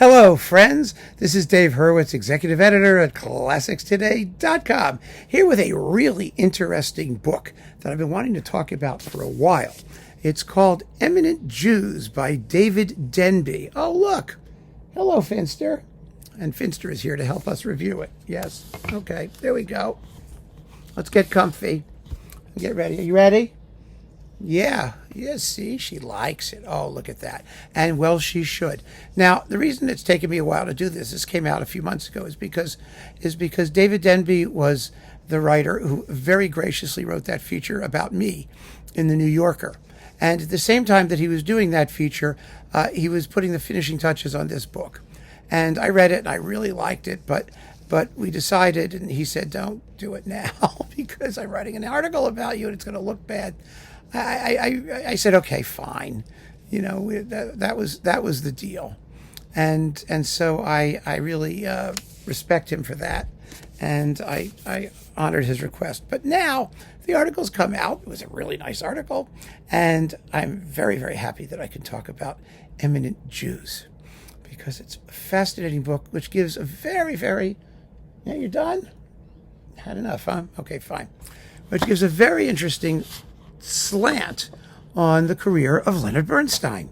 Hello, friends. This is Dave Hurwitz, executive editor at ClassicsToday.com, here with a really interesting book that I've been wanting to talk about for a while. It's called Eminent Jews by David Denby. Oh, look. Hello, Finster. And Finster is here to help us review it. Yes. Okay, there we go. Let's get comfy. Get ready. Are you ready? Yeah, see, she likes it. Oh, look at that. And well, she should. Now, the reason it's taken me a while to do this came out a few months ago, is because David Denby was the writer who very graciously wrote that feature about me in the New Yorker. And at the same time that he was doing that feature, he was putting the finishing touches on this book. And I read it and I really liked it, but we decided, and he said, don't do it now because I'm writing an article about you and it's going to look bad. I said, okay, fine. You know, that was the deal. And so I really respect him for that. And I honored his request. But now the article's come out. It was a really nice article. And I'm very, very happy that I can talk about Eminent Jews, because it's a fascinating book which gives a very, very... Yeah, you're done? Had enough, huh? Okay, fine. Which gives a very interesting slant on the career of Leonard Bernstein,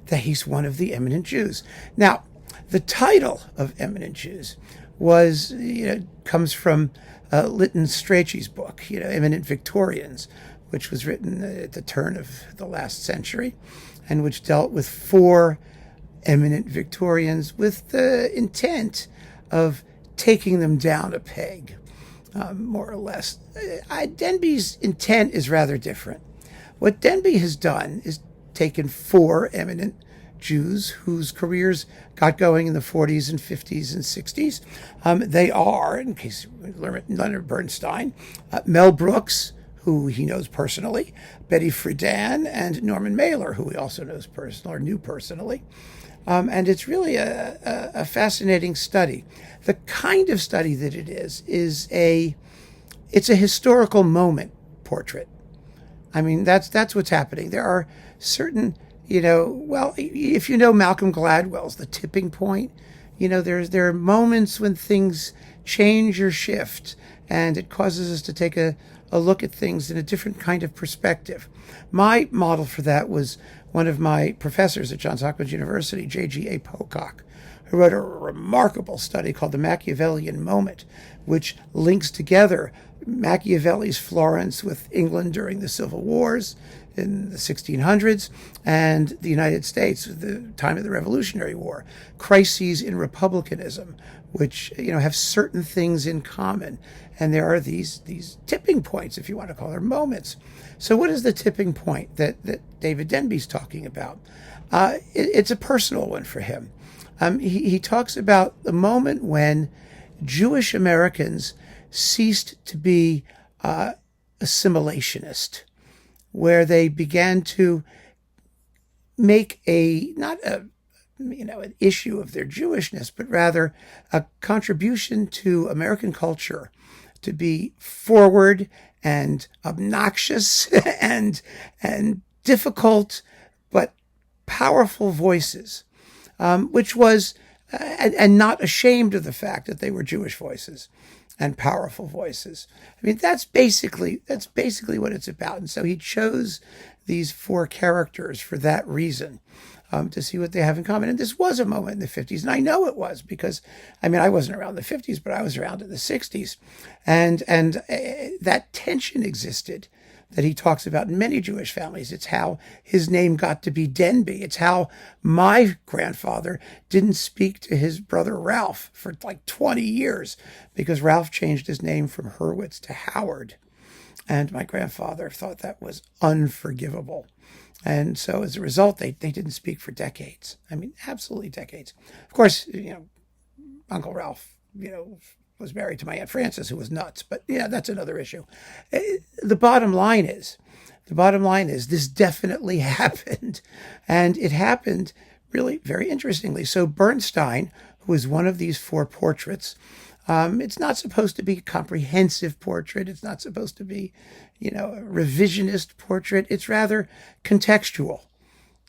that he's one of the eminent Jews. Now, the title of Eminent Jews comes from Lytton Strachey's book, Eminent Victorians, which was written at the turn of the last century, and which dealt with four eminent Victorians with the intent of taking them down a peg. More or less. Denby's intent is rather different. What Denby has done is taken four eminent Jews whose careers got going in the 40s and 50s and 60s. They are, in case you learn, Leonard Bernstein, Mel Brooks, who he knows personally, Betty Friedan, and Norman Mailer, who he also knows personally, or knew personally. And it's really a fascinating study. The kind of study that it is it's a historical moment portrait. I mean, that's what's happening. There are certain, if you know Malcolm Gladwell's The Tipping Point, there are moments when things change or shift, and it causes us to take a look at things in a different kind of perspective. My model for that was one of my professors at Johns Hopkins University, J.G.A. Pocock, who wrote a remarkable study called The Machiavellian Moment, which links together Machiavelli's Florence with England during the Civil Wars in the 1600s and the United States at the time of the Revolutionary War, crises in republicanism, which have certain things in common. And there are these tipping points, if you want to call them moments. So what is the tipping point that David Denby's talking about? It's a personal one for him. He talks about the moment when Jewish Americans ceased to be assimilationist, where they began to make not an issue of their Jewishness, but rather a contribution to American culture to be forward and obnoxious and difficult but powerful voices, which was and not ashamed of the fact that they were Jewish voices and powerful voices. I mean, that's basically what it's about. And so he chose these four characters for that reason, to see what they have in common. And this was a moment in the 50s, and I know it was because, I wasn't around in the 50s, but I was around in the 60s, and that tension existed that he talks about in many Jewish families. It's how his name got to be Denby. It's how my grandfather didn't speak to his brother Ralph for like 20 years because Ralph changed his name from Hurwitz to Howard. And my grandfather thought that was unforgivable. And so as a result, they didn't speak for decades. Absolutely decades. Of course, Uncle Ralph, was married to my Aunt Frances, who was nuts. But that's another issue. The bottom line is this definitely happened. And it happened really very interestingly. So Bernstein, who is one of these four portraits, it's not supposed to be a comprehensive portrait. It's not supposed to be, a revisionist portrait. It's rather contextual.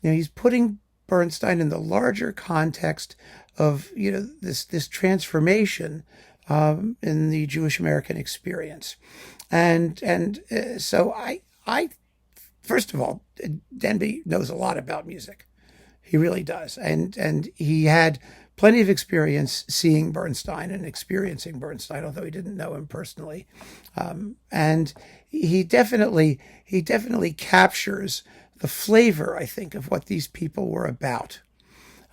He's putting Bernstein in the larger context of this transformation in the Jewish American experience, so I first of all, Denby knows a lot about music. He really does, and he had plenty of experience seeing Bernstein and experiencing Bernstein, although he didn't know him personally, and he definitely captures the flavor, I think, of what these people were about.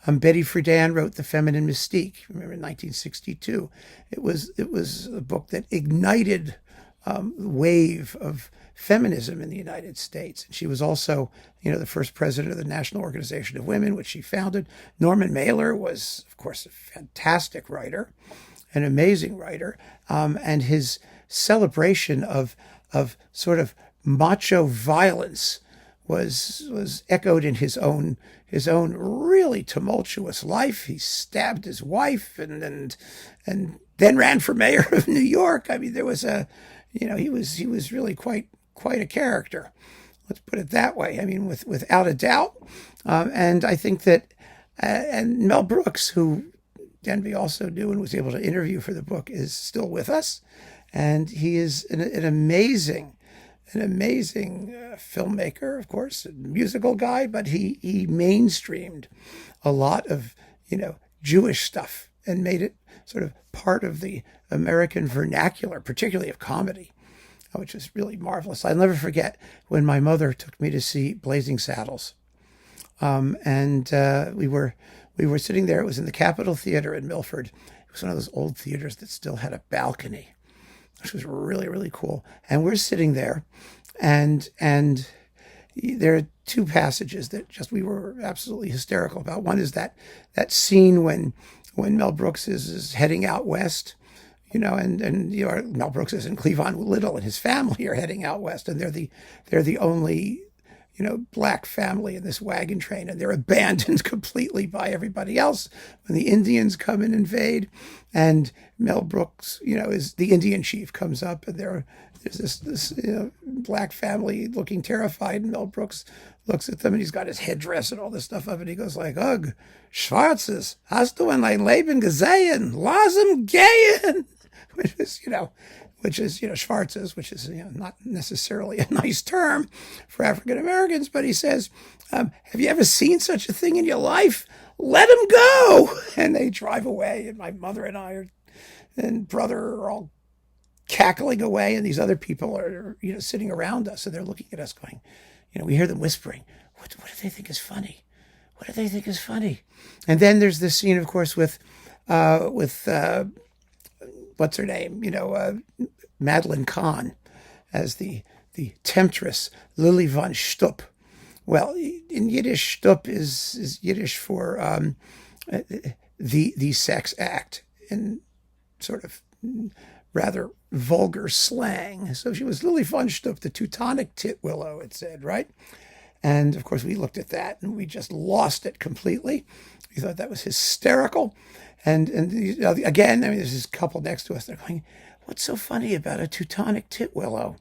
Betty Friedan wrote *The Feminine Mystique*. Remember, in 1962, it was a book that ignited the wave of feminism in the United States. She was also, the first president of the National Organization of Women, which she founded. Norman Mailer was, of course, a fantastic writer, an amazing writer, and his celebration of sort of macho violence was echoed in his own really tumultuous life. He stabbed his wife and then ran for mayor of New York. I mean, there was he was really quite a character. Let's put it that way. I mean, without a doubt. And I think that and Mel Brooks, who Denby also knew and was able to interview for the book, is still with us, and he is an amazing filmmaker, of course, a musical guy, but he mainstreamed a lot of, Jewish stuff and made it sort of part of the American vernacular, particularly of comedy, which was really marvelous. I'll never forget when my mother took me to see Blazing Saddles. And we were sitting there. It was in the Capitol Theater in Milford. It was one of those old theaters that still had a balcony, which was really, really cool. And we're sitting there, and there are two passages that we were absolutely hysterical about. One is that scene when Mel Brooks is heading out west, and Mel Brooks is in Cleavon Little, and his family are heading out west, and they're the only black family in this wagon train, and they're abandoned completely by everybody else when the Indians come and invade. And Mel Brooks, is the Indian chief, comes up, and there's this black family looking terrified, and Mel Brooks looks at them, and he's got his headdress and all this stuff up, and he goes like, "Ugh, Schwarzes, hast du in dein Leben gesehen? Lass ihm gehen," which is Schwarzes, which is not necessarily a nice term for African Americans, but he says, "Have you ever seen such a thing in your life? Let him go." And they drive away, and my mother and I and brother are all cackling away, and these other people are sitting around us, and they're looking at us going, we hear them whispering, what do they think is funny? What do they think is funny? And then there's this scene, of course, with what's her name? Madeline Kahn as the temptress, Lily von Stupp. Well, in Yiddish, Stupp is Yiddish for the sex act in sort of rather vulgar slang. So she was Lily von Stupp, the Teutonic Titwillow, it said, right? And of course, we looked at that and we just lost it completely. We thought that was hysterical. And again, I mean, there's this couple next to us. They're going, "What's so funny about a Teutonic Titwillow?"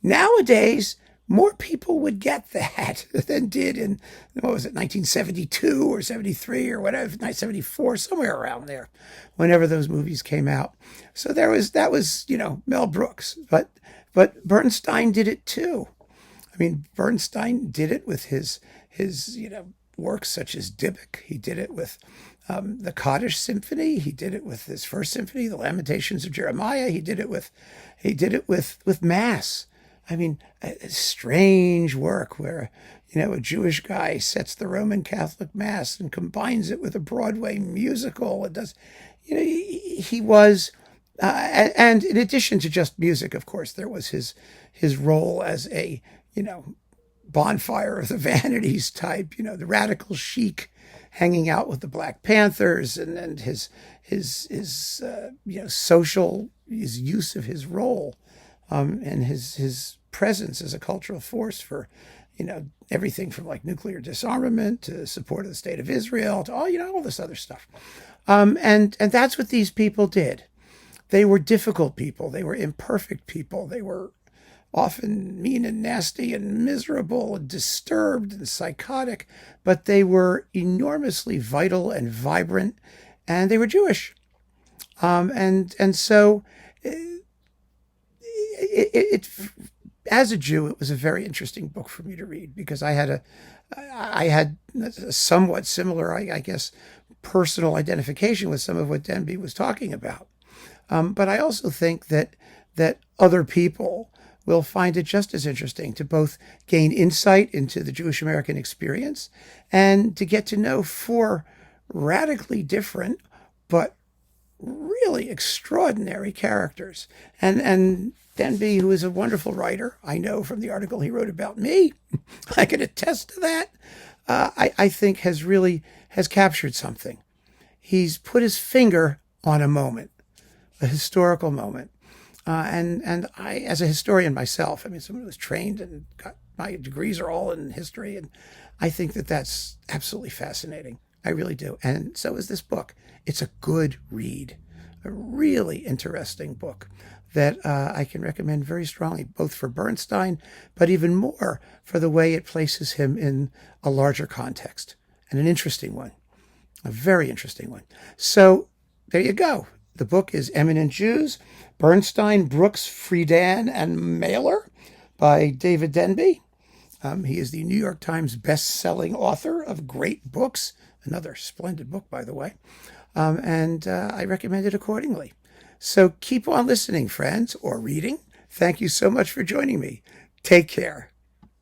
Nowadays, more people would get that than did in, 1972 or 73 or whatever, 1974, somewhere around there, whenever those movies came out. So that was Mel Brooks, but Bernstein did it too. I mean, Bernstein did it with his works such as Dybbuk. He did it with the Kaddish Symphony. He did it with his first symphony, the Lamentations of Jeremiah. He did it with Mass. I mean, a strange work where, a Jewish guy sets the Roman Catholic Mass and combines it with a Broadway musical. It does, he was, and in addition to just music, of course, there was his role as a, bonfire of the vanities type, the radical chic hanging out with the Black Panthers, and his social, his use of his role, and his presence as a cultural force for, everything from like nuclear disarmament to support of the state of Israel to all this other stuff. And that's what these people did. They were difficult people. They were imperfect people. They were often mean and nasty and miserable and disturbed and psychotic, but they were enormously vital and vibrant, and they were Jewish. And so it as a Jew, it was a very interesting book for me to read because I had a somewhat similar, I guess, personal identification with some of what Denby was talking about. But I also think that other people will find it just as interesting to both gain insight into the Jewish American experience and to get to know four radically different but really extraordinary characters. And Denby, who is a wonderful writer, I know from the article he wrote about me, I can attest to that. I think has captured something. He's put his finger on a moment, a historical moment. And I, as a historian myself, I mean, someone who was trained and got my degrees are all in history, and I think that that's absolutely fascinating. I really do. And so is this book. It's a good read, a really interesting book that I can recommend very strongly, both for Bernstein, but even more for the way it places him in a larger context, and an interesting one, a very interesting one. So there you go. The book is Eminent Jews, Bernstein, Brooks, Friedan, and Mailer by David Denby. He is the New York Times best-selling author of great books, another splendid book, by the way, and I recommend it accordingly. So keep on listening, friends, or reading. Thank you so much for joining me. Take care.